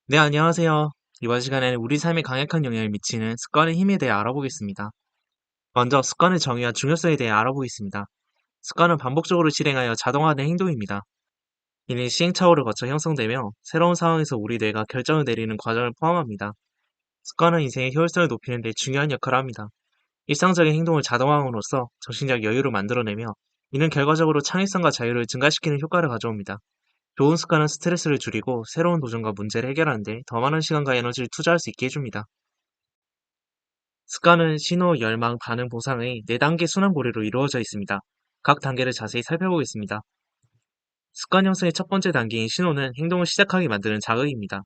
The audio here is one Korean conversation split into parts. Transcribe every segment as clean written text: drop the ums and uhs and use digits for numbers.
네, 안녕하세요. 이번 시간에는 우리 삶에 강력한 영향을 미치는 습관의 힘에 대해 알아보겠습니다. 먼저 습관의 정의와 중요성에 대해 알아보겠습니다. 습관은 반복적으로 실행하여 자동화된 행동입니다. 이는 시행착오를 거쳐 형성되며 새로운 상황에서 우리 뇌가 결정을 내리는 과정을 포함합니다. 습관은 인생의 효율성을 높이는 데 중요한 역할을 합니다. 일상적인 행동을 자동화함으로써 정신적 여유를 만들어내며 이는 결과적으로 창의성과 자유를 증가시키는 효과를 가져옵니다. 좋은 습관은 스트레스를 줄이고 새로운 도전과 문제를 해결하는 데 더 많은 시간과 에너지를 투자할 수 있게 해줍니다. 습관은 신호, 열망, 반응, 보상의 4단계 순환고리로 이루어져 있습니다. 각 단계를 자세히 살펴보겠습니다. 습관 형성의 첫 번째 단계인 신호는 행동을 시작하게 만드는 자극입니다.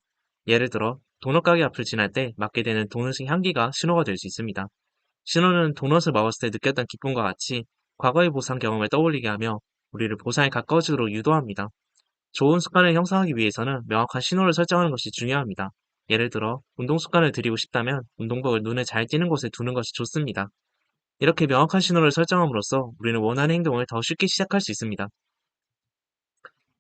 예를 들어, 도넛 가게 앞을 지날 때 맡게 되는 도넛의 향기가 신호가 될 수 있습니다. 신호는 도넛을 먹었을 때 느꼈던 기쁨과 같이 과거의 보상 경험을 떠올리게 하며 우리를 보상에 가까워지도록 유도합니다. 좋은 습관을 형성하기 위해서는 명확한 신호를 설정하는 것이 중요합니다. 예를 들어, 운동 습관을 들이고 싶다면 운동복을 눈에 잘 띄는 곳에 두는 것이 좋습니다. 이렇게 명확한 신호를 설정함으로써 우리는 원하는 행동을 더 쉽게 시작할 수 있습니다.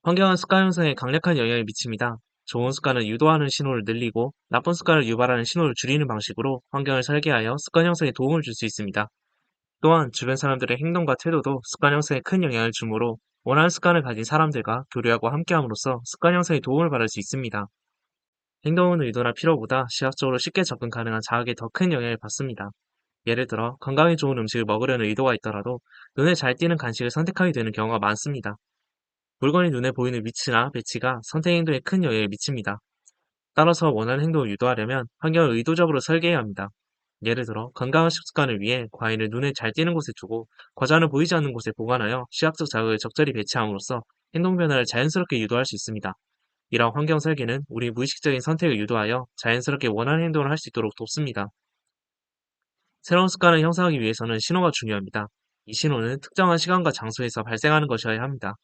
환경은 습관 형성에 강력한 영향을 미칩니다. 좋은 습관을 유도하는 신호를 늘리고 나쁜 습관을 유발하는 신호를 줄이는 방식으로 환경을 설계하여 습관 형성에 도움을 줄 수 있습니다. 또한 주변 사람들의 행동과 태도도 습관 형성에 큰 영향을 주므로 원하는 습관을 가진 사람들과 교류하고 함께함으로써 습관 형성에 도움을 받을 수 있습니다. 행동은 의도나 필요보다 시각적으로 쉽게 접근 가능한 자극에 더 큰 영향을 받습니다. 예를 들어 건강에 좋은 음식을 먹으려는 의도가 있더라도 눈에 잘 띄는 간식을 선택하게 되는 경우가 많습니다. 물건이 눈에 보이는 위치나 배치가 선택 행동에 큰 영향을 미칩니다. 따라서 원하는 행동을 유도하려면 환경을 의도적으로 설계해야 합니다. 예를 들어 건강한 식습관을 위해 과일을 눈에 잘 띄는 곳에 두고 과자는 보이지 않는 곳에 보관하여 시각적 자극을 적절히 배치함으로써 행동 변화를 자연스럽게 유도할 수 있습니다. 이러한 환경 설계는 우리 무의식적인 선택을 유도하여 자연스럽게 원하는 행동을 할 수 있도록 돕습니다. 새로운 습관을 형성하기 위해서는 신호가 중요합니다. 이 신호는 특정한 시간과 장소에서 발생하는 것이어야 합니다.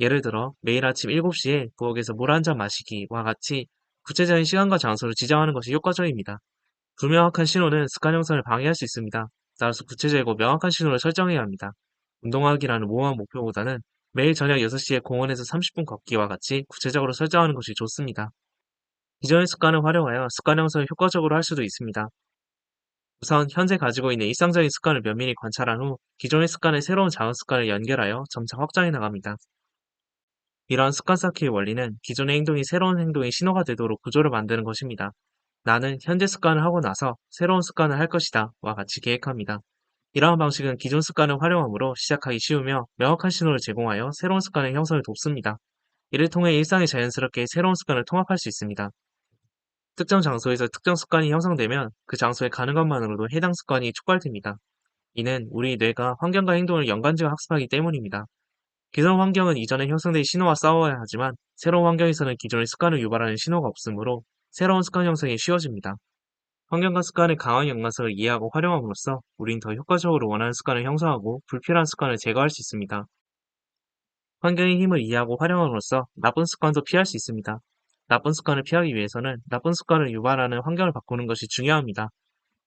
예를 들어 매일 아침 7시에 부엌에서 물 한 잔 마시기와 같이 구체적인 시간과 장소를 지정하는 것이 효과적입니다. 불명확한 신호는 습관 형성을 방해할 수 있습니다. 따라서 구체적이고 명확한 신호를 설정해야 합니다. 운동하기라는 모호한 목표보다는 매일 저녁 6시에 공원에서 30분 걷기와 같이 구체적으로 설정하는 것이 좋습니다. 기존의 습관을 활용하여 습관 형성을 효과적으로 할 수도 있습니다. 우선 현재 가지고 있는 일상적인 습관을 면밀히 관찰한 후 기존의 습관에 새로운 작은 습관을 연결하여 점차 확장해 나갑니다. 이러한 습관 쌓기의 원리는 기존의 행동이 새로운 행동의 신호가 되도록 구조를 만드는 것입니다. 나는 현재 습관을 하고 나서 새로운 습관을 할 것이다 와 같이 계획합니다. 이러한 방식은 기존 습관을 활용함으로 시작하기 쉬우며 명확한 신호를 제공하여 새로운 습관의 형성을 돕습니다. 이를 통해 일상에 자연스럽게 새로운 습관을 통합할 수 있습니다. 특정 장소에서 특정 습관이 형성되면 그 장소에 가는 것만으로도 해당 습관이 촉발됩니다. 이는 우리 뇌가 환경과 행동을 연관지어 학습하기 때문입니다. 기존 환경은 이전에 형성된 신호와 싸워야 하지만 새로운 환경에서는 기존의 습관을 유발하는 신호가 없으므로 새로운 습관 형성이 쉬워집니다. 환경과 습관의 강한 연관성을 이해하고 활용함으로써 우린 더 효과적으로 원하는 습관을 형성하고 불필요한 습관을 제거할 수 있습니다. 환경의 힘을 이해하고 활용함으로써 나쁜 습관도 피할 수 있습니다. 나쁜 습관을 피하기 위해서는 나쁜 습관을 유발하는 환경을 바꾸는 것이 중요합니다.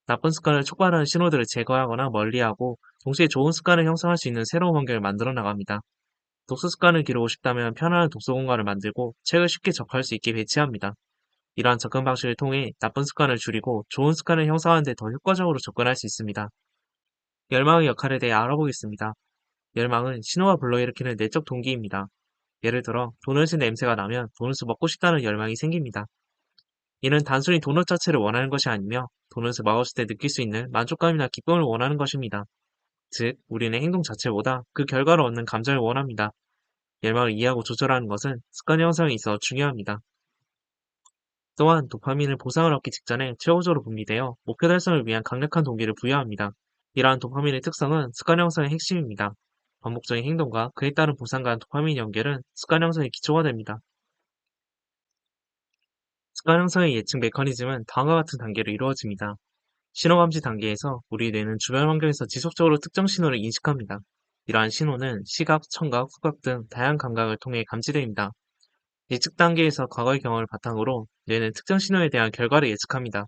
나쁜 습관을 촉발하는 신호들을 제거하거나 멀리하고 동시에 좋은 습관을 형성할 수 있는 새로운 환경을 만들어 나갑니다. 독서 습관을 기르고 싶다면 편안한 독서 공간을 만들고 책을 쉽게 접할 수 있게 배치합니다. 이러한 접근 방식을 통해 나쁜 습관을 줄이고 좋은 습관을 형성하는 데 더 효과적으로 접근할 수 있습니다. 열망의 역할에 대해 알아보겠습니다. 열망은 신호가 불러일으키는 내적 동기입니다. 예를 들어 도넛의 냄새가 나면 도넛을 먹고 싶다는 열망이 생깁니다. 이는 단순히 도넛 자체를 원하는 것이 아니며 도넛을 먹었을 때 느낄 수 있는 만족감이나 기쁨을 원하는 것입니다. 즉, 우리는 행동 자체보다 그 결과를 얻는 감정을 원합니다. 열망을 이해하고 조절하는 것은 습관 형성에 있어 중요합니다. 또한 도파민을 보상을 얻기 직전에 최우적으로 분비되어 목표 달성을 위한 강력한 동기를 부여합니다. 이러한 도파민의 특성은 습관 형성의 핵심입니다. 반복적인 행동과 그에 따른 보상과 도파민 연결은 습관 형성의 기초가 됩니다. 습관 형성의 예측 메커니즘은 다음과 같은 단계로 이루어집니다. 신호 감지 단계에서 우리 뇌는 주변 환경에서 지속적으로 특정 신호를 인식합니다. 이러한 신호는 시각, 청각, 후각 등 다양한 감각을 통해 감지됩니다. 예측 단계에서 과거의 경험을 바탕으로 뇌는 특정 신호에 대한 결과를 예측합니다.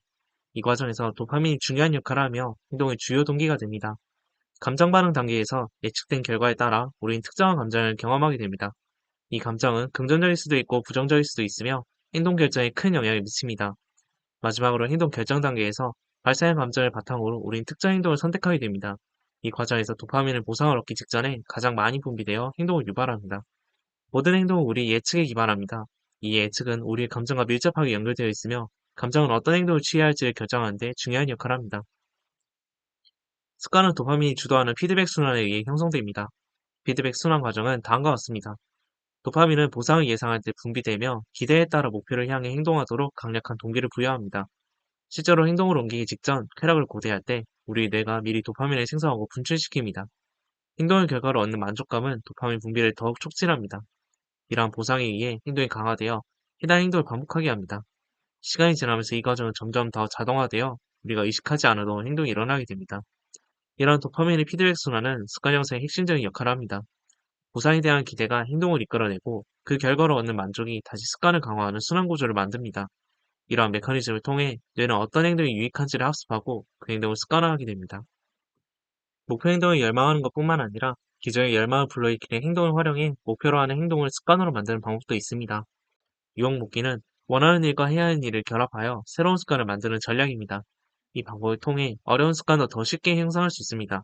이 과정에서 도파민이 중요한 역할을 하며 행동의 주요 동기가 됩니다. 감정 반응 단계에서 예측된 결과에 따라 우리는 특정한 감정을 경험하게 됩니다. 이 감정은 긍정적일 수도 있고 부정적일 수도 있으며 행동 결정에 큰 영향을 미칩니다. 마지막으로 행동 결정 단계에서 발생한 감정을 바탕으로 우린 특정 행동을 선택하게 됩니다. 이 과정에서 도파민은 보상을 얻기 직전에 가장 많이 분비되어 행동을 유발합니다. 모든 행동은 우리 예측에 기반합니다. 이 예측은 우리의 감정과 밀접하게 연결되어 있으며 감정은 어떤 행동을 취해야 할지를 결정하는 데 중요한 역할을 합니다. 습관은 도파민이 주도하는 피드백 순환에 의해 형성됩니다. 피드백 순환 과정은 다음과 같습니다. 도파민은 보상을 예상할 때 분비되며 기대에 따라 목표를 향해 행동하도록 강력한 동기를 부여합니다. 실제로 행동을 옮기기 직전 쾌락을 고대할 때 우리 뇌가 미리 도파민을 생성하고 분출시킵니다. 행동의 결과로 얻는 만족감은 도파민 분비를 더욱 촉진합니다. 이러한 보상에 의해 행동이 강화되어 해당 행동을 반복하게 합니다. 시간이 지나면서 이 과정은 점점 더 자동화되어 우리가 의식하지 않아도 행동이 일어나게 됩니다. 이러한 도파민의 피드백 순환은 습관 형성의 핵심적인 역할을 합니다. 보상에 대한 기대가 행동을 이끌어내고 그 결과로 얻는 만족이 다시 습관을 강화하는 순환 구조를 만듭니다. 이러한 메커니즘을 통해 뇌는 어떤 행동이 유익한지를 학습하고 그 행동을 습관화하게 됩니다. 목표 행동을 열망하는 것뿐만 아니라 기존의 열망을 불러일으키는 행동을 활용해 목표로 하는 행동을 습관으로 만드는 방법도 있습니다. 유혹목기는 원하는 일과 해야 하는 일을 결합하여 새로운 습관을 만드는 전략입니다. 이 방법을 통해 어려운 습관도 더 쉽게 형성할 수 있습니다.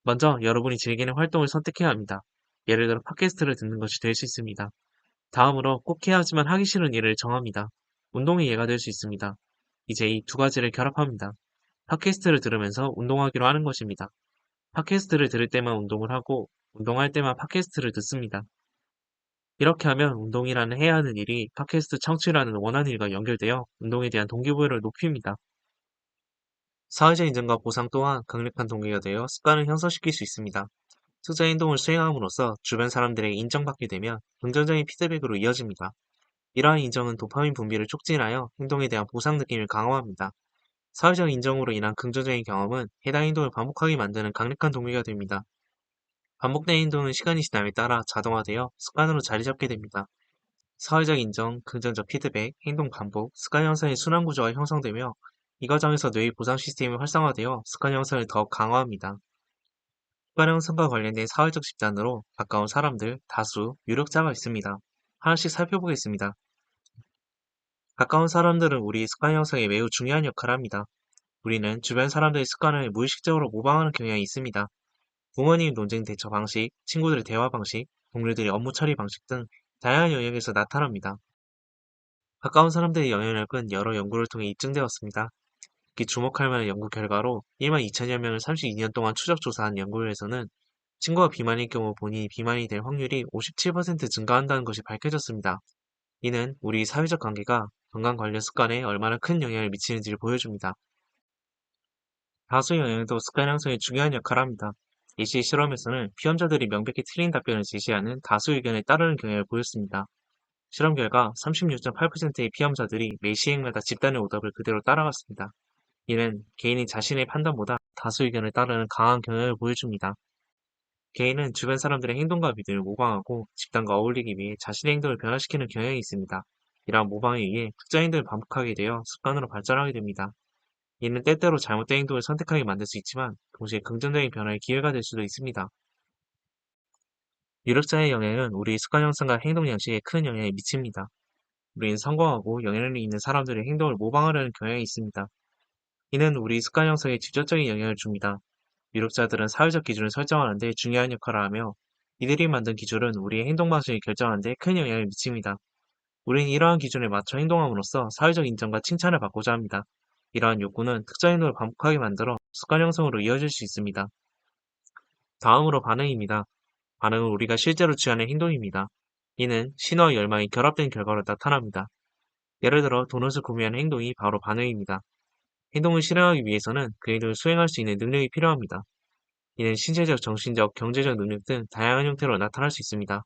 먼저 여러분이 즐기는 활동을 선택해야 합니다. 예를 들어 팟캐스트를 듣는 것이 될 수 있습니다. 다음으로 꼭 해야 하지만 하기 싫은 일을 정합니다. 운동의 예가 될 수 있습니다. 이제 이 두 가지를 결합합니다. 팟캐스트를 들으면서 운동하기로 하는 것입니다. 팟캐스트를 들을 때만 운동을 하고 운동할 때만 팟캐스트를 듣습니다. 이렇게 하면 운동이라는 해야 하는 일이 팟캐스트 청취라는 원하는 일과 연결되어 운동에 대한 동기부여를 높입니다. 사회적 인정과 보상 또한 강력한 동기가 되어 습관을 형성시킬 수 있습니다. 특정 행동을 수행함으로써 주변 사람들에게 인정받게 되면 긍정적인 피드백으로 이어집니다. 이러한 인정은 도파민 분비를 촉진하여 행동에 대한 보상 느낌을 강화합니다. 사회적 인정으로 인한 긍정적인 경험은 해당 행동을 반복하게 만드는 강력한 동기가 됩니다. 반복된 행동은 시간이 지남에 따라 자동화되어 습관으로 자리 잡게 됩니다. 사회적 인정, 긍정적 피드백, 행동 반복, 습관 형성의 순환 구조가 형성되며 이 과정에서 뇌의 보상 시스템이 활성화되어 습관 형성을 더욱 강화합니다. 습관 형성과 관련된 사회적 집단으로 가까운 사람들, 다수, 유력자가 있습니다. 하나씩 살펴보겠습니다. 가까운 사람들은 우리 습관 형성에 매우 중요한 역할을 합니다. 우리는 주변 사람들의 습관을 무의식적으로 모방하는 경향이 있습니다. 부모님 논쟁 대처 방식, 친구들의 대화 방식, 동료들의 업무 처리 방식 등 다양한 영역에서 나타납니다. 가까운 사람들의 영향력은 여러 연구를 통해 입증되었습니다. 특히 주목할 만한 연구 결과로 1만 2천여 명을 32년 동안 추적 조사한 연구에서는 친구가 비만일 경우 본인이 비만이 될 확률이 57% 증가한다는 것이 밝혀졌습니다. 이는 우리 사회적 관계가 건강 관련 습관에 얼마나 큰 영향을 미치는지를 보여줍니다. 다수 영향도 습관 형성에 중요한 역할을 합니다. 이시 실험에서는 피험자들이 명백히 틀린 답변을 제시하는 다수 의견에 따르는 경향을 보였습니다. 실험 결과 36.8%의 피험자들이 매 시행마다 집단의 오답을 그대로 따라갔습니다. 이는 개인이 자신의 판단보다 다수 의견을 따르는 강한 경향을 보여줍니다. 개인은 주변 사람들의 행동과 믿음을 모방하고 집단과 어울리기 위해 자신의 행동을 변화시키는 경향이 있습니다. 이러한 모방에 의해 특정 행동을 반복하게 되어 습관으로 발전하게 됩니다. 이는 때때로 잘못된 행동을 선택하게 만들 수 있지만 동시에 긍정적인 변화의 기회가 될 수도 있습니다. 유력자의 영향은 우리 습관 형성과 행동 양식에 큰 영향을 미칩니다. 우리는 성공하고 영향력이 있는 사람들의 행동을 모방하려는 경향이 있습니다. 이는 우리 습관 형성에 직접적인 영향을 줍니다. 유력자들은 사회적 기준을 설정하는 데 중요한 역할을 하며 이들이 만든 기준은 우리의 행동 방식을 결정하는 데 큰 영향을 미칩니다. 우리는 이러한 기준에 맞춰 행동함으로써 사회적 인정과 칭찬을 받고자 합니다. 이러한 욕구는 특정 행동을 반복하게 만들어 습관 형성으로 이어질 수 있습니다. 다음으로 반응입니다. 반응은 우리가 실제로 취하는 행동입니다. 이는 신호와 열망이 결합된 결과로 나타납니다. 예를 들어 도넛을 구매하는 행동이 바로 반응입니다. 행동을 실행하기 위해서는 그 행동을 수행할 수 있는 능력이 필요합니다. 이는 신체적, 정신적, 경제적 능력 등 다양한 형태로 나타날 수 있습니다.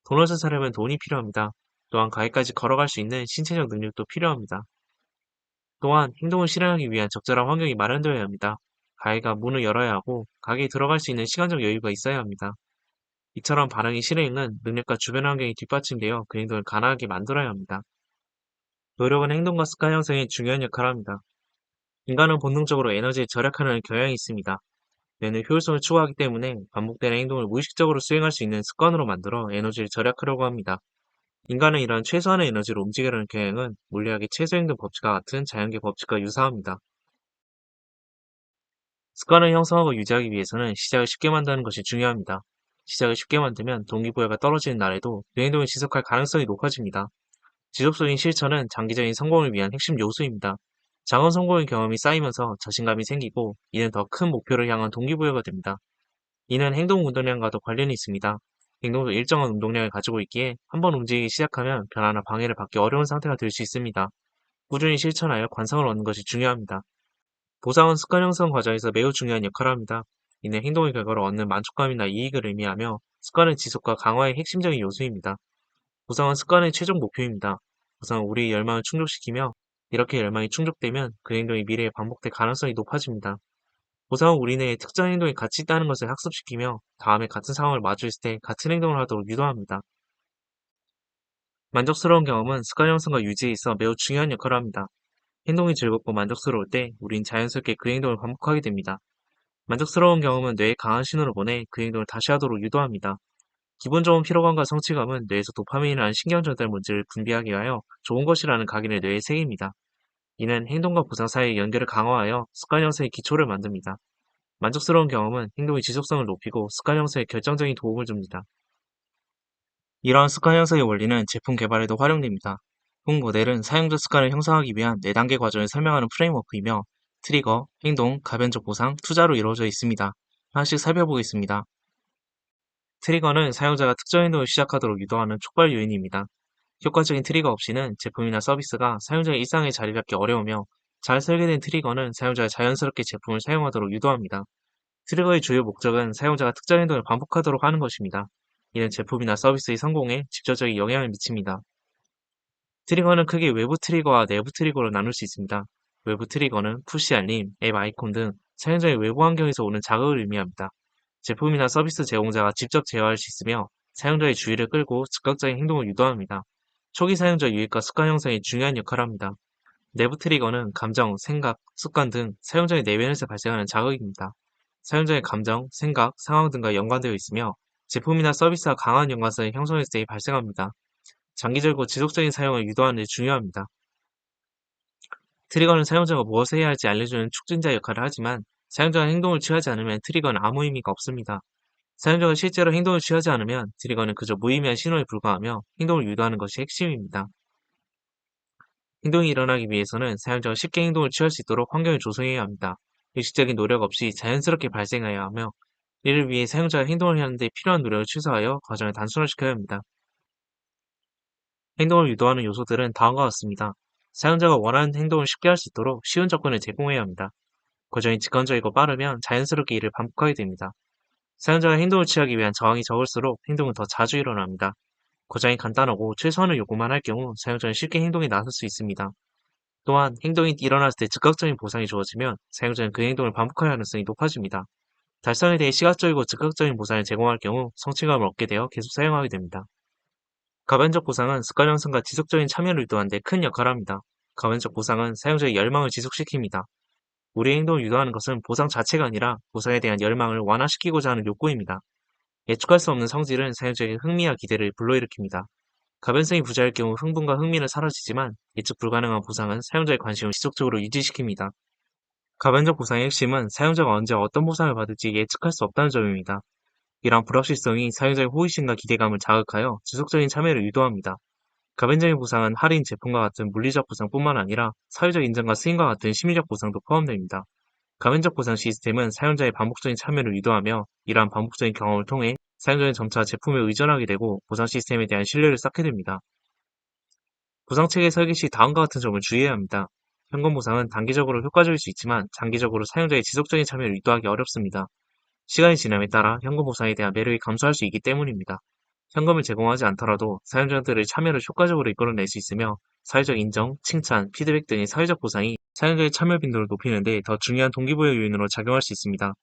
도넛을 사려면 돈이 필요합니다. 또한 가게까지 걸어갈 수 있는 신체적 능력도 필요합니다. 또한 행동을 실행하기 위한 적절한 환경이 마련되어야 합니다. 가게가 문을 열어야 하고 가게에 들어갈 수 있는 시간적 여유가 있어야 합니다. 이처럼 반응의 실행은 능력과 주변 환경이 뒷받침되어 그 행동을 가능하게 만들어야 합니다. 노력은 행동과 습관 형성에 중요한 역할을 합니다. 인간은 본능적으로 에너지를 절약하려는 경향이 있습니다. 뇌는 효율성을 추구하기 때문에 반복되는 행동을 무의식적으로 수행할 수 있는 습관으로 만들어 에너지를 절약하려고 합니다. 인간은 이런 최소한의 에너지로 움직이려는 경향은 물리학의 최소행동 법칙과 같은 자연계 법칙과 유사합니다. 습관을 형성하고 유지하기 위해서는 시작을 쉽게 만드는 것이 중요합니다. 시작을 쉽게 만들면 동기부여가 떨어지는 날에도 그 행동을 지속할 가능성이 높아집니다. 지속적인 실천은 장기적인 성공을 위한 핵심 요소입니다. 작은 성공의 경험이 쌓이면서 자신감이 생기고 이는 더 큰 목표를 향한 동기부여가 됩니다. 이는 행동 운동량과도 관련이 있습니다. 행동도 일정한 운동량을 가지고 있기에 한번 움직이기 시작하면 변화나 방해를 받기 어려운 상태가 될 수 있습니다. 꾸준히 실천하여 관성을 얻는 것이 중요합니다. 보상은 습관 형성 과정에서 매우 중요한 역할을 합니다. 이는 행동의 결과로 얻는 만족감이나 이익을 의미하며 습관의 지속과 강화의 핵심적인 요소입니다. 보상은 습관의 최종 목표입니다. 보상은 우리의 열망을 충족시키며 이렇게 열망이 충족되면 그 행동이 미래에 반복될 가능성이 높아집니다. 보상은 우리 내에 특정 행동이 가치 있다는 것을 학습시키며 다음에 같은 상황을 마주했을 때 같은 행동을 하도록 유도합니다. 만족스러운 경험은 습관 형성과 유지에 있어 매우 중요한 역할을 합니다. 행동이 즐겁고 만족스러울 때 우린 자연스럽게 그 행동을 반복하게 됩니다. 만족스러운 경험은 뇌에 강한 신호를 보내 그 행동을 다시 하도록 유도합니다. 기분 좋은 피로감과 성취감은 뇌에서 도파민이라는 신경 전달 물질을 분비하기 위하여 좋은 것이라는 각인을 뇌에 새깁니다. 이는 행동과 보상 사이의 연결을 강화하여 습관 형성의 기초를 만듭니다. 만족스러운 경험은 행동의 지속성을 높이고 습관 형성에 결정적인 도움을 줍니다. 이러한 습관 형성의 원리는 제품 개발에도 활용됩니다. 본 모델은 사용자 습관을 형성하기 위한 4단계 과정을 설명하는 프레임워크이며 트리거, 행동, 가변적 보상, 투자로 이루어져 있습니다. 하나씩 살펴보겠습니다. 트리거는 사용자가 특정 행동을 시작하도록 유도하는 촉발 요인입니다. 효과적인 트리거 없이는 제품이나 서비스가 사용자의 일상에 자리 잡기 어려우며 잘 설계된 트리거는 사용자가 자연스럽게 제품을 사용하도록 유도합니다. 트리거의 주요 목적은 사용자가 특정 행동을 반복하도록 하는 것입니다. 이는 제품이나 서비스의 성공에 직접적인 영향을 미칩니다. 트리거는 크게 외부 트리거와 내부 트리거로 나눌 수 있습니다. 외부 트리거는 푸시 알림, 앱 아이콘 등 사용자의 외부 환경에서 오는 자극을 의미합니다. 제품이나 서비스 제공자가 직접 제어할 수 있으며 사용자의 주의를 끌고 즉각적인 행동을 유도합니다. 초기 사용자 유입과 습관 형성에 중요한 역할을 합니다. 내부 트리거는 감정, 생각, 습관 등 사용자의 내면에서 발생하는 자극입니다. 사용자의 감정, 생각, 상황 등과 연관되어 있으며 제품이나 서비스와 강한 연관성을 형성했을 때 발생합니다. 장기적이고 지속적인 사용을 유도하는 데 중요합니다. 트리거는 사용자가 무엇을 해야 할지 알려주는 촉진자 역할을 하지만 사용자가 행동을 취하지 않으면 트리거는 아무 의미가 없습니다. 사용자가 실제로 행동을 취하지 않으면 트리거는 그저 무의미한 신호에 불과하며 행동을 유도하는 것이 핵심입니다. 행동이 일어나기 위해서는 사용자가 쉽게 행동을 취할 수 있도록 환경을 조성해야 합니다. 의식적인 노력 없이 자연스럽게 발생해야 하며 이를 위해 사용자가 행동을 하는데 필요한 노력을 취소하여 과정을 단순화시켜야 합니다. 행동을 유도하는 요소들은 다음과 같습니다. 사용자가 원하는 행동을 쉽게 할 수 있도록 쉬운 접근을 제공해야 합니다. 과정이 직관적이고 빠르면 자연스럽게 이를 반복하게 됩니다. 사용자가 행동을 취하기 위한 저항이 적을수록 행동은 더 자주 일어납니다. 과정이 간단하고 최소한의 요구만 할 경우 사용자는 쉽게 행동에 나설 수 있습니다. 또한 행동이 일어났을 때 즉각적인 보상이 주어지면 사용자는 그 행동을 반복할 가능성이 높아집니다. 달성에 대해 시각적이고 즉각적인 보상을 제공할 경우 성취감을 얻게 되어 계속 사용하게 됩니다. 가변적 보상은 습관 형성과 지속적인 참여를 유도하는 데 큰 역할을 합니다. 가변적 보상은 사용자의 열망을 지속시킵니다. 우리의 행동을 유도하는 것은 보상 자체가 아니라 보상에 대한 열망을 완화시키고자 하는 욕구입니다. 예측할 수 없는 성질은 사용자에게 흥미와 기대를 불러일으킵니다. 가변성이 부자일 경우 흥분과 흥미는 사라지지만 예측 불가능한 보상은 사용자의 관심을 지속적으로 유지시킵니다. 가변적 보상의 핵심은 사용자가 언제 어떤 보상을 받을지 예측할 수 없다는 점입니다. 이러한 불확실성이 사용자의 호기심과 기대감을 자극하여 지속적인 참여를 유도합니다. 가변적인 보상은 할인 제품과 같은 물리적 보상뿐만 아니라 사회적 인정과 쓰임과 같은 심리적 보상도 포함됩니다. 가변적 보상 시스템은 사용자의 반복적인 참여를 유도하며 이러한 반복적인 경험을 통해 사용자는 점차 제품에 의존하게 되고 보상 시스템에 대한 신뢰를 쌓게 됩니다. 보상 체계 설계 시 다음과 같은 점을 주의해야 합니다. 현금 보상은 단기적으로 효과적일 수 있지만 장기적으로 사용자의 지속적인 참여를 유도하기 어렵습니다. 시간이 지남에 따라 현금 보상에 대한 매력이 감소할 수 있기 때문입니다. 현금을 제공하지 않더라도 사용자들의 참여를 효과적으로 이끌어낼 수 있으며 사회적 인정, 칭찬, 피드백 등의 사회적 보상이 사용자의 참여 빈도를 높이는 데 더 중요한 동기부여 요인으로 작용할 수 있습니다.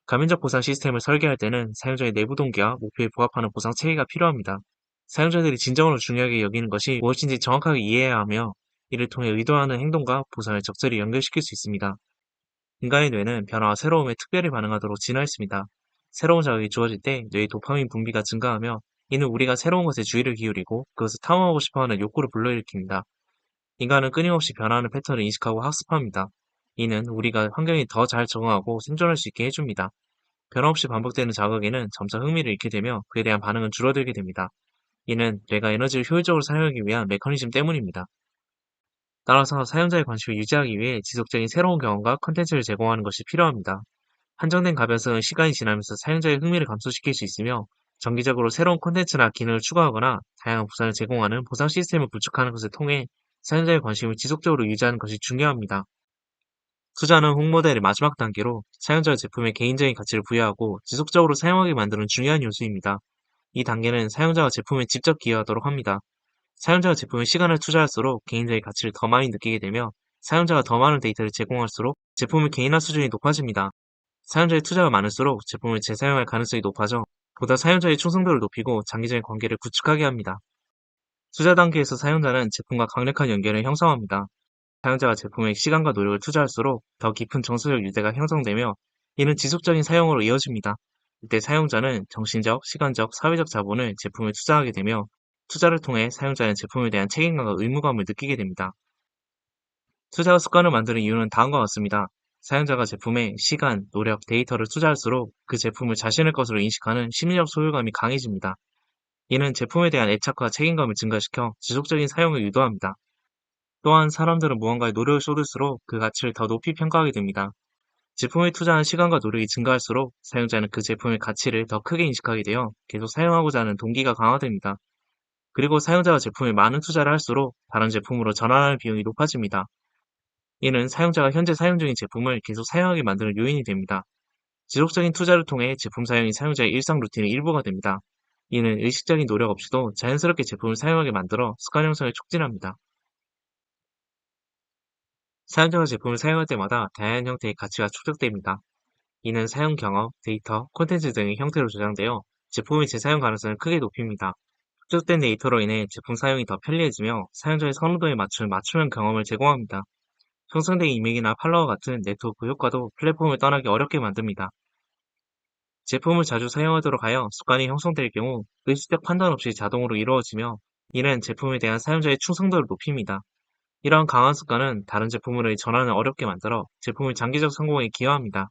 가변적 보상 시스템을 설계할 때는 사용자의 내부 동기와 목표에 부합하는 보상 체계가 필요합니다. 사용자들이 진정으로 중요하게 여기는 것이 무엇인지 정확하게 이해해야 하며 이를 통해 의도하는 행동과 보상을 적절히 연결시킬 수 있습니다. 인간의 뇌는 변화와 새로움에 특별히 반응하도록 진화했습니다. 새로운 자극이 주어질 때 뇌의 도파민 분비가 증가하며 이는 우리가 새로운 것에 주의를 기울이고 그것을 탐험하고 싶어하는 욕구를 불러일으킵니다. 인간은 끊임없이 변화하는 패턴을 인식하고 학습합니다. 이는 우리가 환경에 더 잘 적응하고 생존할 수 있게 해줍니다. 변함없이 반복되는 자극에는 점차 흥미를 잃게 되며 그에 대한 반응은 줄어들게 됩니다. 이는 뇌가 에너지를 효율적으로 사용하기 위한 메커니즘 때문입니다. 따라서 사용자의 관심을 유지하기 위해 지속적인 새로운 경험과 콘텐츠를 제공하는 것이 필요합니다. 한정된 가변성은 시간이 지나면서 사용자의 흥미를 감소시킬 수 있으며 정기적으로 새로운 콘텐츠나 기능을 추가하거나 다양한 보상을 제공하는 보상 시스템을 구축하는 것을 통해 사용자의 관심을 지속적으로 유지하는 것이 중요합니다. 투자는 홍모델의 마지막 단계로 사용자가 제품에 개인적인 가치를 부여하고 지속적으로 사용하게 만드는 중요한 요소입니다. 이 단계는 사용자가 제품에 직접 기여하도록 합니다. 사용자가 제품에 시간을 투자할수록 개인적인 가치를 더 많이 느끼게 되며 사용자가 더 많은 데이터를 제공할수록 제품의 개인화 수준이 높아집니다. 사용자의 투자가 많을수록 제품을 재사용할 가능성이 높아져 보다 사용자의 충성도를 높이고 장기적인 관계를 구축하게 합니다. 투자 단계에서 사용자는 제품과 강력한 연결을 형성합니다. 사용자가 제품에 시간과 노력을 투자할수록 더 깊은 정서적 유대가 형성되며 이는 지속적인 사용으로 이어집니다. 이때 사용자는 정신적, 시간적, 사회적 자본을 제품에 투자하게 되며 투자를 통해 사용자는 제품에 대한 책임감과 의무감을 느끼게 됩니다. 투자 습관을 만드는 이유는 다음과 같습니다. 사용자가 제품에 시간, 노력, 데이터를 투자할수록 그 제품을 자신의 것으로 인식하는 심리적 소유감이 강해집니다. 이는 제품에 대한 애착과 책임감을 증가시켜 지속적인 사용을 유도합니다. 또한 사람들은 무언가에 노력을 쏟을수록 그 가치를 더 높이 평가하게 됩니다. 제품에 투자한 시간과 노력이 증가할수록 사용자는 그 제품의 가치를 더 크게 인식하게 되어 계속 사용하고자 하는 동기가 강화됩니다. 그리고 사용자가 제품에 많은 투자를 할수록 다른 제품으로 전환하는 비용이 높아집니다. 이는 사용자가 현재 사용 중인 제품을 계속 사용하게 만드는 요인이 됩니다. 지속적인 투자를 통해 제품 사용이 사용자의 일상 루틴의 일부가 됩니다. 이는 의식적인 노력 없이도 자연스럽게 제품을 사용하게 만들어 습관 형성을 촉진합니다. 사용자가 제품을 사용할 때마다 다양한 형태의 가치가 축적됩니다. 이는 사용 경험, 데이터, 콘텐츠 등의 형태로 저장되어 제품의 재사용 가능성을 크게 높입니다. 축적된 데이터로 인해 제품 사용이 더 편리해지며 사용자의 선호도에 맞춘 맞춤형 경험을 제공합니다. 형성된 이미지나 팔로워 같은 네트워크 효과도 플랫폼을 떠나기 어렵게 만듭니다. 제품을 자주 사용하도록 하여 습관이 형성될 경우 의식적 판단 없이 자동으로 이루어지며 이는 제품에 대한 사용자의 충성도를 높입니다. 이러한 강한 습관은 다른 제품으로의 전환을 어렵게 만들어 제품의 장기적 성공에 기여합니다.